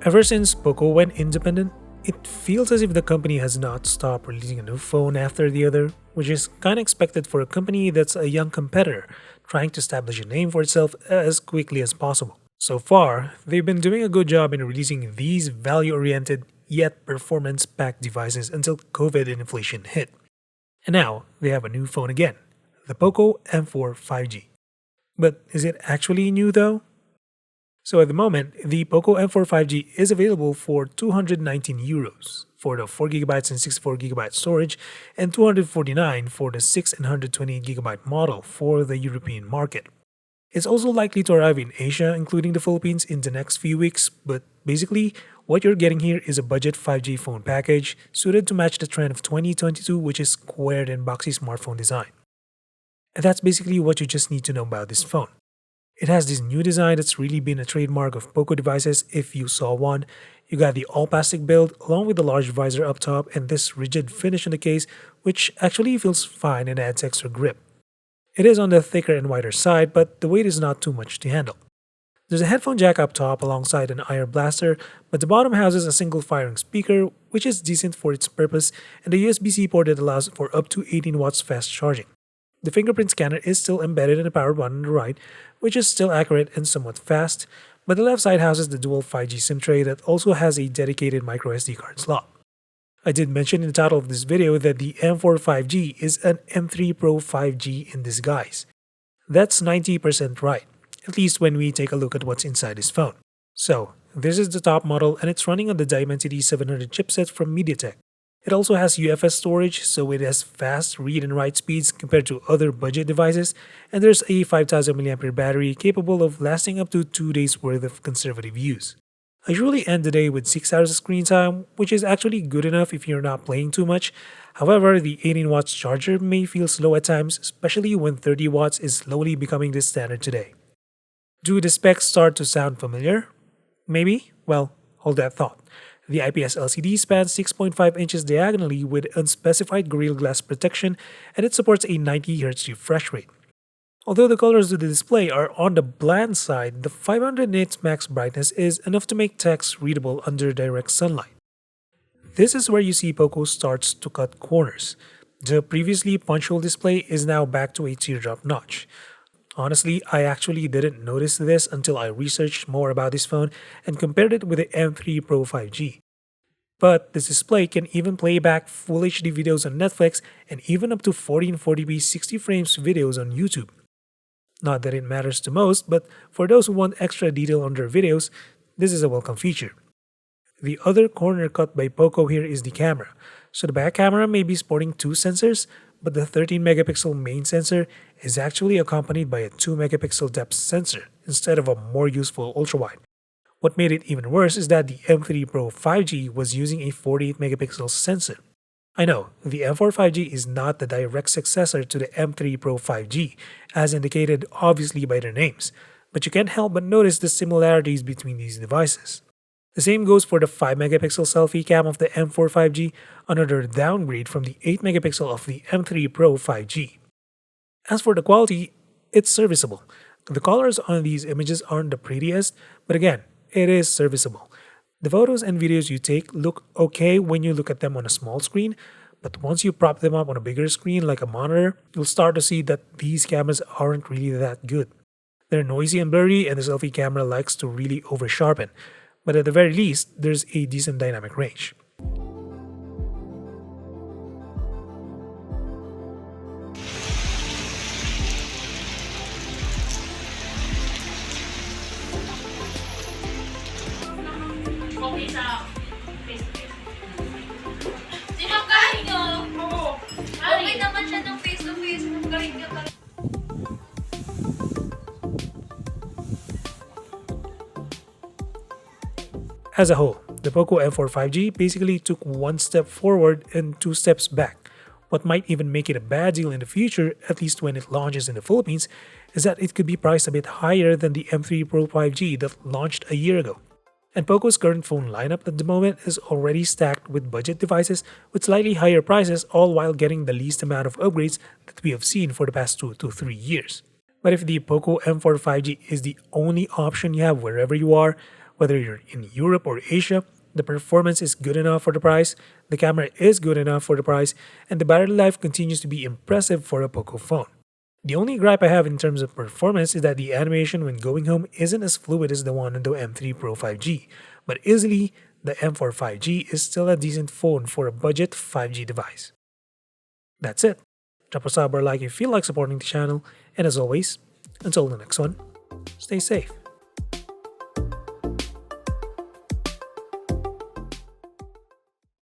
Ever since POCO went independent, it feels as if the company has not stopped releasing a new phone after the other, which is kinda expected for a company that's a young competitor trying to establish a name for itself as quickly as possible. So far, they've been doing a good job in releasing these value-oriented yet performance-packed devices until COVID and inflation hit. And now, they have a new phone again, the POCO M4 5G. But is it actually new though? So at the moment, the POCO M4 5G is available for €219 for the 4GB and 64GB storage and €249 for the 6 and 128GB model for the European market. It's also likely to arrive in Asia, including the Philippines, in the next few weeks, but basically, what you're getting here is a budget 5G phone package suited to match the trend of 2022, which is squared and boxy smartphone design. And that's basically what you just need to know about this phone. It has this new design that's really been a trademark of POCO devices if you saw one. You got the all-plastic build along with the large visor up top and this rigid finish on the case, which actually feels fine and adds extra grip. It is on the thicker and wider side, but the weight is not too much to handle. There's a headphone jack up top alongside an IR blaster, but the bottom houses a single firing speaker, which is decent for its purpose, and a USB-C port that allows for up to 18 watts fast charging. The fingerprint scanner is still embedded in the power button on the right, which is still accurate and somewhat fast, but the left side houses the dual 5G SIM tray that also has a dedicated microSD card slot. I did mention in the title of this video that the M4 5G is an M3 Pro 5G in disguise. That's 90% right, at least when we take a look at what's inside this phone. So, this is the top model and it's running on the Dimensity 700 chipset from MediaTek. It also has UFS storage, so it has fast read and write speeds compared to other budget devices, and there's a 5000 mAh battery capable of lasting up to 2 days worth of conservative use. I usually end the day with 6 hours of screen time, which is actually good enough if you're not playing too much. However, the 18 watts charger may feel slow at times, especially when 30 watts is slowly becoming the standard today. Do the specs start to sound familiar? Maybe? Well, hold that thought. The IPS LCD spans 6.5 inches diagonally with unspecified Gorilla Glass protection, and it supports a 90Hz refresh rate. Although the colors of the display are on the bland side, the 500 nits max brightness is enough to make text readable under direct sunlight. This is where you see POCO starts to cut corners. The previously punch-hole display is now back to a teardrop notch. Honestly, I actually didn't notice this until I researched more about this phone and compared it with the M3 Pro 5G. But this display can even play back Full HD videos on Netflix and even up to 1440p 60 frames videos on YouTube. Not that it matters to most, but for those who want extra detail on their videos, this is a welcome feature. The other corner cut by POCO here is the camera. So the back camera may be sporting 2 sensors, but the 13 megapixel main sensor is actually accompanied by a 2 megapixel depth sensor instead of a more useful ultrawide. What made it even worse is that the M3 Pro 5G was using a 48 megapixel sensor. I know, the M4 5G is not the direct successor to the M3 Pro 5G, as indicated obviously by their names, but you can't help but notice the similarities between these devices. The same goes for the 5 megapixel selfie cam of the M4 5G, another downgrade from the 8 megapixel of the M3 Pro 5G. As for the quality, it's serviceable. The colors on these images aren't the prettiest, but again, it is serviceable. The photos and videos you take look okay when you look at them on a small screen, but once you prop them up on a bigger screen like a monitor, you'll start to see that these cameras aren't really that good. They're noisy and blurry, and the selfie camera likes to really over-sharpen, but at the very least, there's a decent dynamic range. Okay sa face-to-face. Sino galing nyo? Oo. Okay naman siya ng face-to-face. Galing nyo talaga. As a whole, the POCO M4 5G basically took 1 step forward and 2 steps back. What might even make it a bad deal in the future, at least when it launches in the Philippines, is that it could be priced a bit higher than the M3 Pro 5G that launched a year ago. And POCO's current phone lineup at the moment is already stacked with budget devices with slightly higher prices, all while getting the least amount of upgrades that we have seen for the past 2 to 3 years. But if the POCO M4 5G is the only option you have wherever you are, Whether you're in Europe or Asia, the performance is good enough for the price, the camera is good enough for the price, and the battery life continues to be impressive for a POCO phone. The only gripe I have in terms of performance is that the animation when going home isn't as fluid as the one on the M3 Pro 5G, but easily, the M4 5G is still a decent phone for a budget 5G device. That's it. Drop a sub or like if you feel like supporting the channel, and as always, until the next one, stay safe.